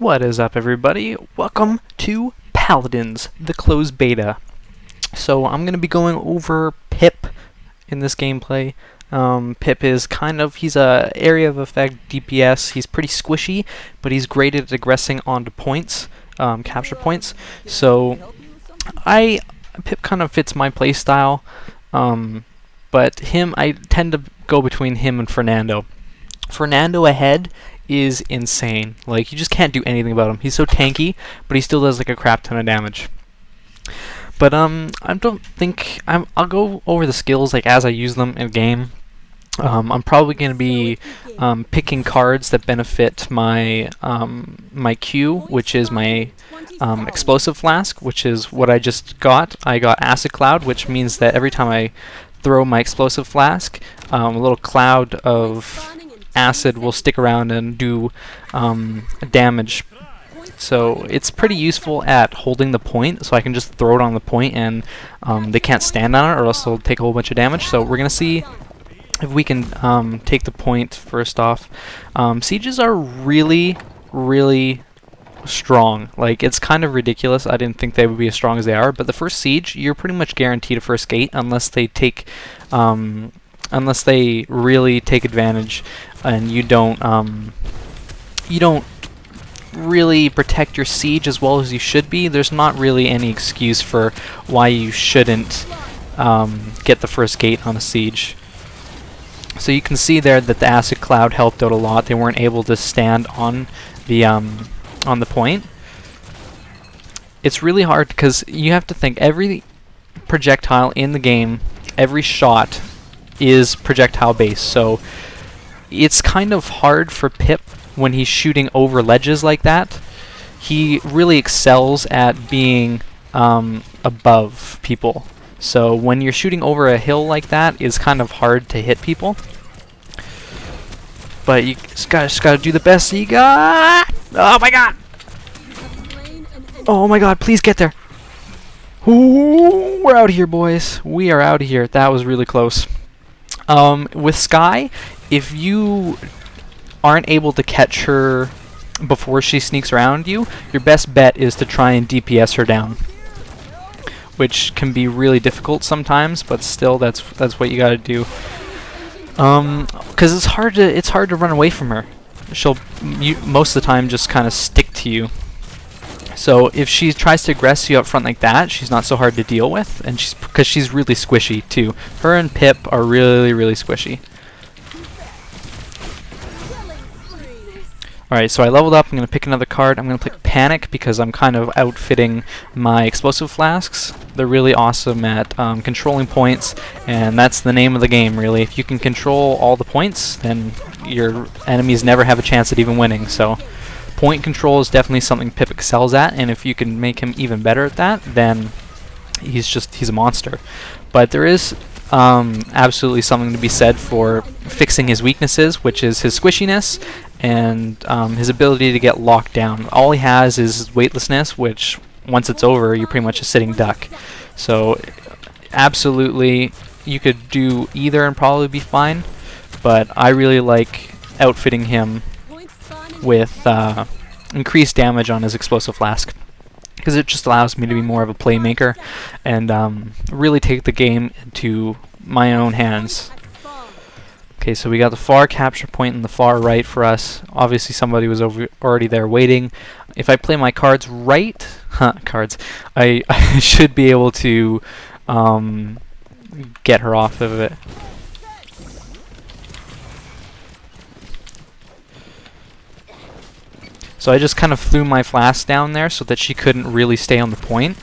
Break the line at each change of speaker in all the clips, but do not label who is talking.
What is up, everybody? Welcome to Paladins, the closed beta. So I'm going to be going over Pip in this gameplay. Pip is he's a area of effect DPS. He's pretty squishy, but he's great at aggressing onto points, capture points. So Pip kind of fits my playstyle, but I tend to go between him and Fernando. Fernando ahead is insane. Like, you just can't do anything about him. He's so tanky, but he still does like a crap ton of damage. But I don't think I'll go over the skills like as I use them in game. I'm probably going to be picking cards that benefit my my Q, which is my explosive flask, which is what I just got. I got acid cloud, which means that every time I throw my explosive flask, a little cloud of acid will stick around and do damage. So it's pretty useful at holding the point, so I can just throw it on the point and they can't stand on it, or else they'll take a whole bunch of damage. So we're gonna see if we can take the point first off. Sieges are really strong. Like, it's kind of ridiculous. I didn't think they would be as strong as they are, but the first siege, you're pretty much guaranteed a first gate unless they take unless they really take advantage and you don't really protect your siege as well as you should be. There's not really any excuse for why you shouldn't get the first gate on a siege. So you can see there that the acid cloud helped out a lot. They weren't able to stand on the point. It's really hard because you have to think every projectile in the game, every shot is projectile based, so it's kind of hard for Pip when he's shooting over ledges like that. He really excels at being above people, so when you're shooting over a hill like that, it's kind of hard to hit people, but you just gotta do the best that you got. Oh my god! Oh my god, please get there! Ooh, we're out of here, boys. We are out of here. That was really close. With Skye, if you aren't able to catch her before she sneaks around you, your best bet is to try and DPS her down, which can be really difficult sometimes, but still, that's what you gotta do. Because it's hard to run away from her. She'll most of the time just kind of stick to you. So if she tries to aggress you up front like that, she's not so hard to deal with, and because she's really squishy too. Her and Pip are really squishy. Alright, so I leveled up. I'm going to pick another card. I'm going to pick Panic because I'm kind of outfitting my explosive flasks. They're really awesome at controlling points, and that's the name of the game, really. If you can control all the points, then your enemies never have a chance at even winning. So point control is definitely something Pip excels at, and if you can make him even better at that, then he's a monster. But there is absolutely something to be said for fixing his weaknesses, which is his squishiness and his ability to get locked down. All he has is weightlessness, which once it's over, you're pretty much a sitting duck. So absolutely, you could do either and probably be fine, but I really like outfitting him with increased damage on his explosive flask, because it just allows me to be more of a playmaker and really take the game into my own hands. Okay, so we got the far capture point in the far right for us. Obviously somebody was already there waiting. If I play my cards right, I should be able to get her off of it. So I just kind of threw my flask down there so that she couldn't really stay on the point.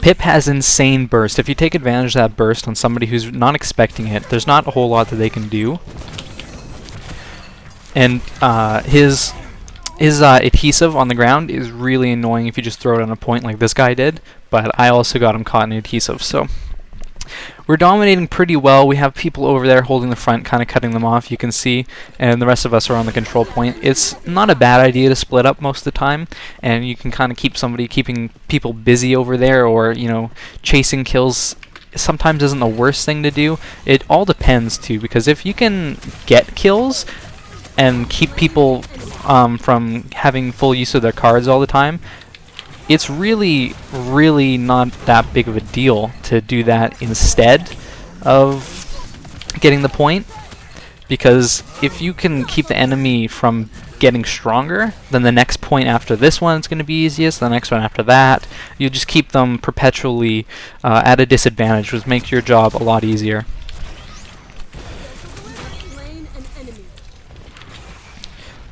Pip has insane burst. If you take advantage of that burst on somebody who's not expecting it, there's not a whole lot that they can do. And his adhesive on the ground is really annoying if you just throw it on a point like this guy did, but I also got him caught in adhesive, so we're dominating pretty well. We have people over there holding the front, kind of cutting them off, you can see, and the rest of us are on the control point. It's not a bad idea to split up most of the time, and you can kind of keeping people busy over there, or, you know, chasing kills sometimes isn't the worst thing to do. It all depends too, because if you can get kills and keep people from having full use of their cards all the time, it's really not that big of a deal to do that instead of getting the point, because if you can keep the enemy from getting stronger, then the next point after this one is going to be easiest, the next one after that. You just keep them perpetually at a disadvantage, which makes your job a lot easier.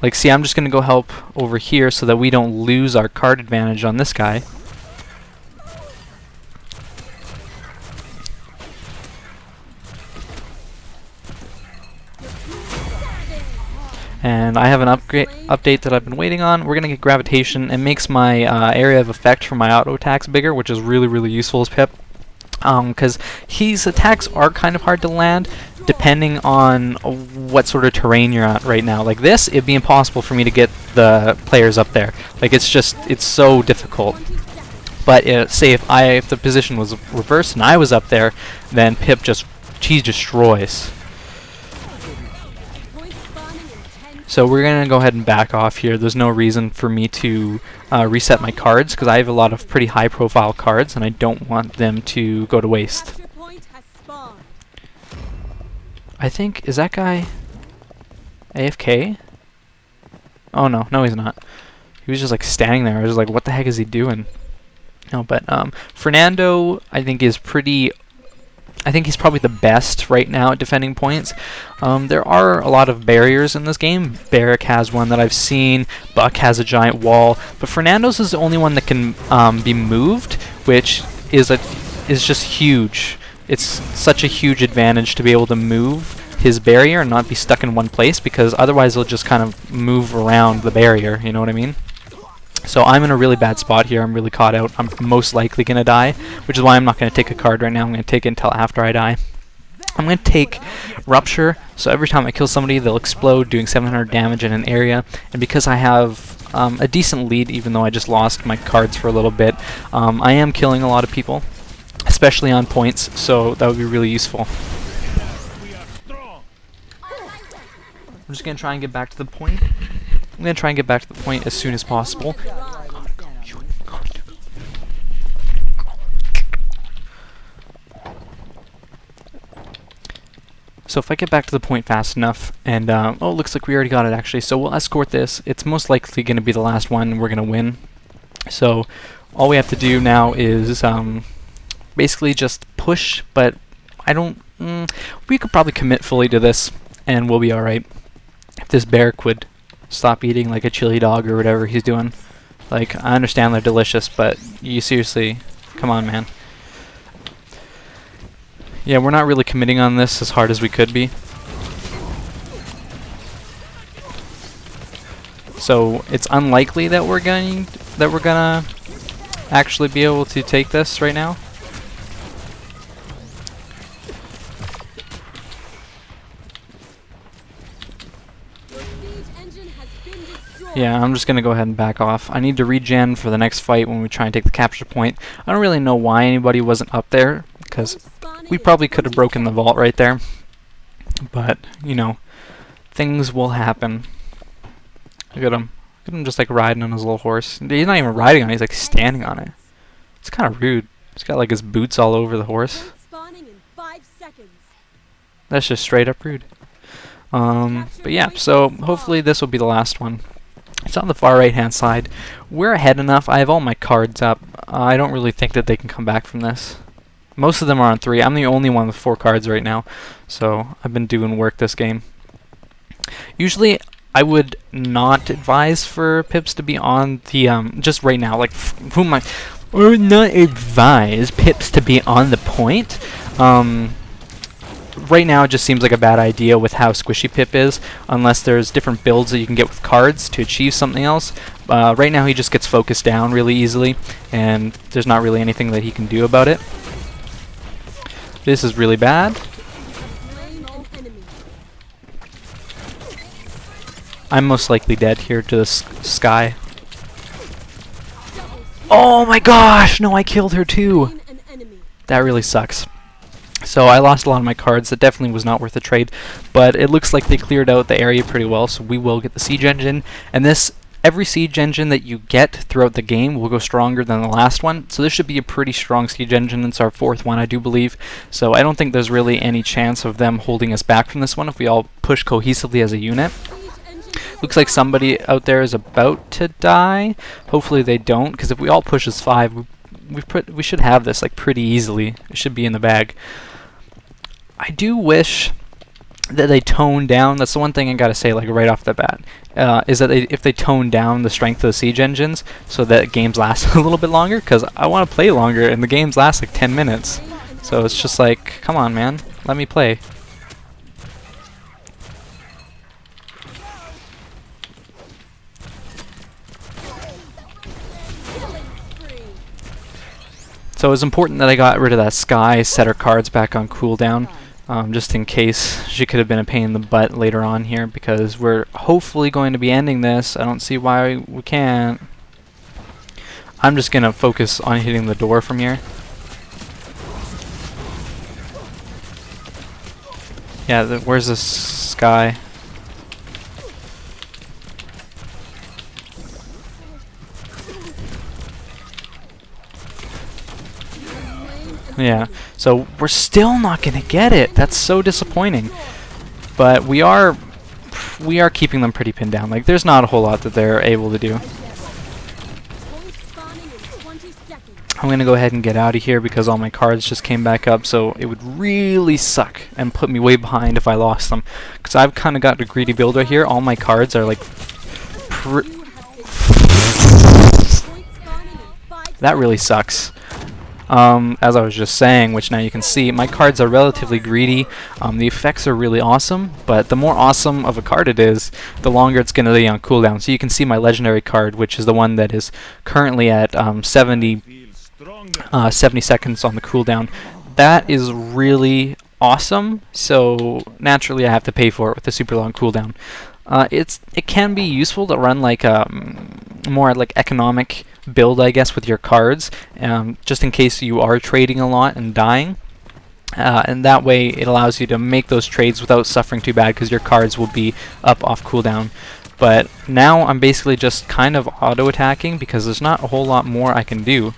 Like, see, I'm just going to go help over here so that we don't lose our card advantage on this guy. And I have an update that I've been waiting on. We're going to get Gravitation. It makes my area of effect for my auto attacks bigger, which is really useful as Pip. Because his attacks are kind of hard to land depending on what sort of terrain you're at right now. Like this, it'd be impossible for me to get the players up there. Like, it's so difficult. But say if the position was reversed and I was up there, then Pip he destroys. So we're going to go ahead and back off here. There's no reason for me to reset my cards, because I have a lot of pretty high profile cards and I don't want them to go to waste. I think, is that guy AFK? Oh no, he's not. He was just like standing there. I was like, what the heck is he doing? No, but Fernando, I think he's probably the best right now at defending points. There are a lot of barriers in this game. Barrick has one that I've seen. Buck has a giant wall. But Fernando's is the only one that can be moved, which is just huge. It's such a huge advantage to be able to move his barrier and not be stuck in one place, because otherwise he'll just kind of move around the barrier, you know what I mean? So I'm in a really bad spot here. I'm really caught out. I'm most likely going to die, which is why I'm not going to take a card right now. I'm going to take it until after I die. I'm going to take Rupture, so every time I kill somebody, they'll explode, doing 700 damage in an area. And because I have a decent lead, even though I just lost my cards for a little bit, I am killing a lot of people, especially on points, so that would be really useful. I'm just going to try and get back to the point. I'm going to try and get back to the point as soon as possible. So if I get back to the point fast enough, and oh, it looks like we already got it actually, so we'll escort this. It's most likely going to be the last one, and we're going to win. So all we have to do now is basically just push, but we could probably commit fully to this, and we'll be alright. If this Barrack would stop eating like a chili dog or whatever he's doing. Like, I understand they're delicious, but you seriously, come on, man. Yeah, we're not really committing on this as hard as we could be. So it's unlikely that we're gonna actually be able to take this right now. Yeah, I'm just going to go ahead and back off. I need to regen for the next fight when we try and take the capture point. I don't really know why anybody wasn't up there, because we probably could have broken the vault right there. But, you know, things will happen. Look at him. Look at him just like riding on his little horse. He's not even riding on it, he's like standing on it. It's kind of rude. He's got like his boots all over the horse. That's just straight up rude. But yeah, so hopefully this will be the last one. It's on the far right hand side. We're ahead enough. I have all my cards up. I don't really think that they can come back from this. Most of them are on 3. I'm the only one with 4 cards right now, so I've been doing work this game. Usually I would not advise for Pips to be on the just right now, like who am I? I would not advise Pips to be on the point. Right now it just seems like a bad idea with how squishy Pip is, unless there's different builds that you can get with cards to achieve something else. Right now he just gets focused down really easily, and there's not really anything that he can do about it. This is really bad. I'm most likely dead here to the sky. Oh my gosh! No, I killed her too! That really sucks. So I lost a lot of my cards. It definitely was not worth the trade, but it looks like they cleared out the area pretty well, so we will get the siege engine. And every siege engine that you get throughout the game will go stronger than the last one, so this should be a pretty strong siege engine. It's our 4th one, I do believe, so I don't think there's really any chance of them holding us back from this one if we all push cohesively as a unit. Looks like somebody out there is about to die. Hopefully they don't, because if we all push as 5, we should have this like pretty easily. It should be in the bag. I do wish that they tone down. That's the one thing I gotta say, like right off the bat, is that if they tone down the strength of the siege engines so that games last a little bit longer, because I want to play longer and the games last like 10 minutes. So it's just like, come on, man, let me play. So it was important that I got rid of that Sky, set her cards back on cooldown. Just in case she could have been a pain in the butt later on here, because we're hopefully going to be ending this. I don't see why we can't. I'm just going to focus on hitting the door from here. Yeah, where's this Sky? Yeah, so we're still not going to get it. That's so disappointing. But we are keeping them pretty pinned down. Like, there's not a whole lot that they're able to do. I'm going to go ahead and get out of here because all my cards just came back up, so it would really suck and put me way behind if I lost them. Because I've kind of got a greedy builder here. All my cards are like... That really sucks. As I was just saying, which now you can see, my cards are relatively greedy. The effects are really awesome, but the more awesome of a card it is, the longer it's going to be on cooldown. So you can see my legendary card, which is the one that is currently at 70 seconds on the cooldown. That is really awesome, so naturally I have to pay for it with a super long cooldown. It can be useful to run like more like economic build, I guess, with your cards, just in case you are trading a lot and dying. And that way it allows you to make those trades without suffering too bad because your cards will be up off cooldown. But now I'm basically just kind of auto-attacking because there's not a whole lot more I can do.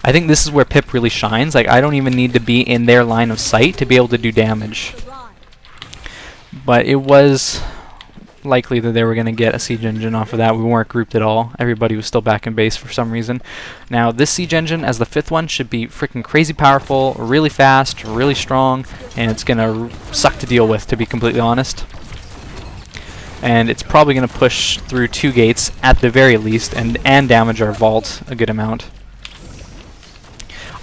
I think this is where Pip really shines. Like, I don't even need to be in their line of sight to be able to do damage. But it was likely that they were going to get a siege engine off of that. We weren't grouped at all. Everybody was still back in base for some reason. Now this siege engine as the 5th one should be freaking crazy powerful, really fast, really strong, and it's going to suck to deal with, to be completely honest. And it's probably going to push through 2 gates at the very least and damage our vault a good amount.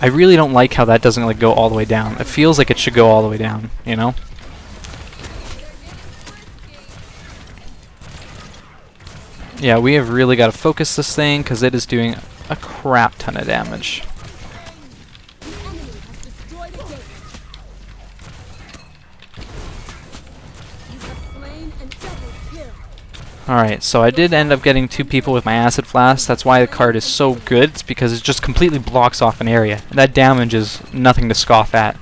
I really don't like how that doesn't like go all the way down. It feels like it should go all the way down, you know? Yeah, we have really got to focus this thing because it is doing a crap ton of damage. Alright, so I did end up getting 2 people with my acid flask. That's why the card is so good. It's because it just completely blocks off an area. That damage is nothing to scoff at.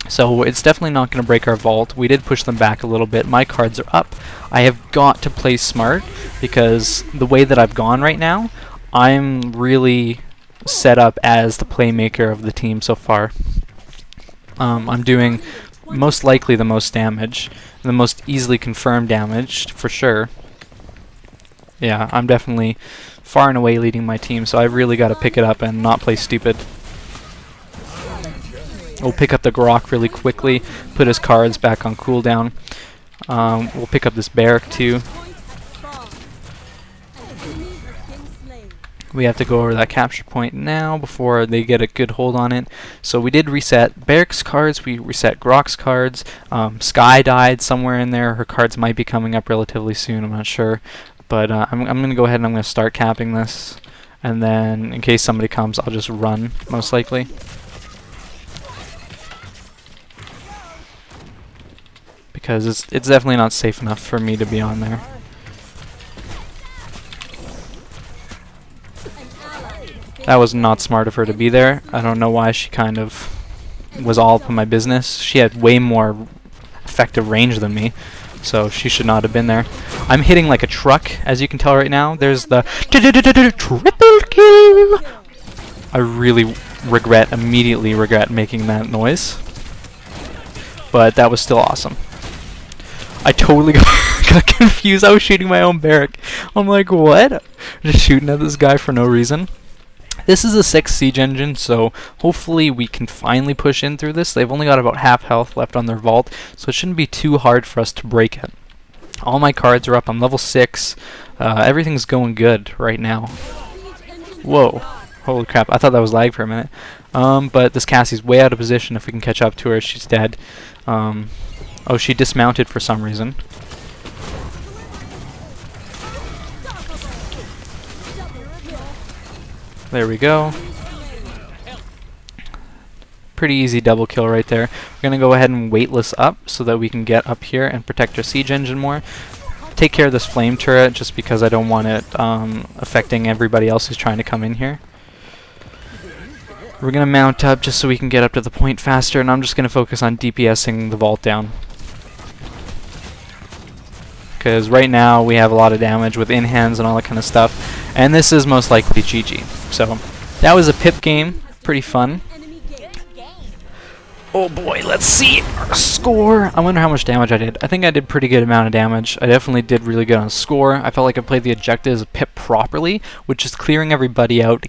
So it's definitely not going to break our vault. We did push them back a little bit. My cards are up. I have got to play smart because the way that I've gone right now, I'm really set up as the playmaker of the team so far. I'm doing most likely the most damage, the most easily confirmed damage for sure. Yeah, I'm definitely far and away leading my team, so I've really got to pick it up and not play stupid. We'll pick up the Grok really quickly, put his cards back on cooldown. We'll pick up this barrack too. We have to go over that capture point now before they get a good hold on it. So we did reset Barrack's cards, we reset Grok's cards. Sky died somewhere in there. Her cards might be coming up relatively soon, I'm not sure. But I'm going to go ahead and I'm going to start capping this. And then in case somebody comes, I'll just run, most likely. Because it's definitely not safe enough for me to be on there. That was not smart of her to be there. I don't know why she kind of was all up in my business. She had way more effective range than me, so she should not have been there. I'm hitting like a truck, as you can tell right now. There's the triple kill. I really immediately regret making that noise, but that was still awesome. I totally got confused. I was shooting my own barrack. I'm like, what? Just shooting at this guy for no reason. This is a 6 siege engine, so hopefully we can finally push in through this. They've only got about half health left on their vault, so it shouldn't be too hard for us to break it. All my cards are up. I'm level 6. Everything's going good right now. Whoa. Holy crap. I thought that was lag for a minute. But this Cassie's way out of position. If we can catch up to her, she's dead. Oh, she dismounted for some reason. There we go. Pretty easy double kill right there. We're going to go ahead and weightless up so that we can get up here and protect our siege engine more. Take care of this flame turret just because I don't want it affecting everybody else who's trying to come in here. We're going to mount up just so we can get up to the point faster, and I'm just going to focus on DPSing the vault down. Because right now we have a lot of damage with in-hands and all that kind of stuff, and this is most likely GG. So that was a pip game, pretty fun. Oh boy, let's see our score. I wonder how much damage I did. I think I did pretty good amount of damage. I definitely did really good on score. I felt like I played the objectives of pip properly, which is clearing everybody out,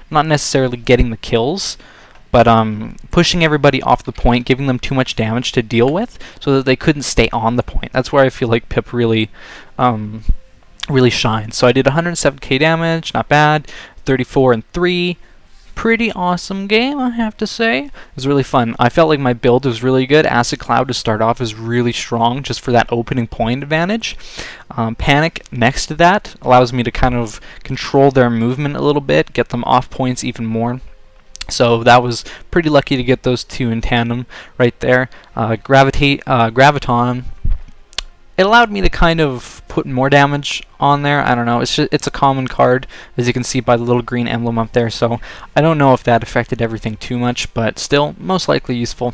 not necessarily getting the kills, but pushing everybody off the point, giving them too much damage to deal with, so that they couldn't stay on the point. That's where I feel like pip really shines. So I did 107k damage, not bad. 34 and 3. Pretty awesome game, I have to say. It was really fun. I felt like my build was really good. Acid Cloud to start off is really strong just for that opening point advantage. Panic next to that allows me to kind of control their movement a little bit, get them off points even more. So that was pretty lucky to get those two in tandem right there. Graviton. It allowed me to kind of put more damage on there. I don't know. It's a common card, as you can see by the little green emblem up there. So I don't know if that affected everything too much, but still most likely useful.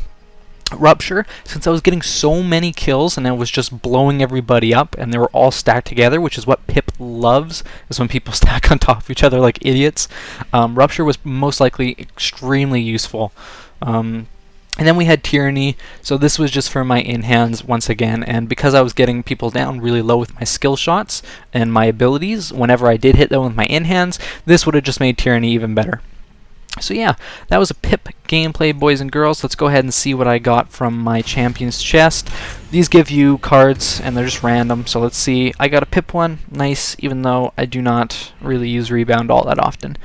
Rupture, since I was getting so many kills and I was just blowing everybody up and they were all stacked together, which is what Pip loves, is when people stack on top of each other like idiots. Rupture was most likely extremely useful. And then we had Tyranny, so this was just for my in-hands once again, and because I was getting people down really low with my skill shots and my abilities, whenever I did hit them with my in-hands, this would have just made Tyranny even better. So yeah, that was a Pip gameplay, boys and girls. Let's go ahead and see what I got from my Champions chest. These give you cards, and they're just random, so let's see. I got a Pip one, nice, even though I do not really use Rebound all that often.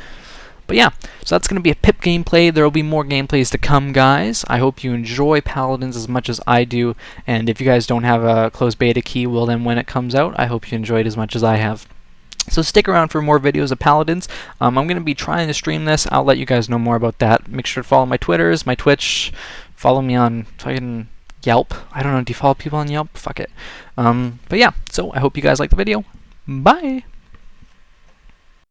But yeah, so that's going to be a Pip gameplay. There will be more gameplays to come, guys. I hope you enjoy Paladins as much as I do, and if you guys don't have a closed beta key, well then when it comes out, I hope you enjoy it as much as I have. So stick around for more videos of Paladins. I'm going to be trying to stream this. I'll let you guys know more about that. Make sure to follow my Twitters, my Twitch. Follow me on fucking Yelp. I don't know, do you follow people on Yelp? Fuck it. But yeah, so I hope you guys like the video. Bye!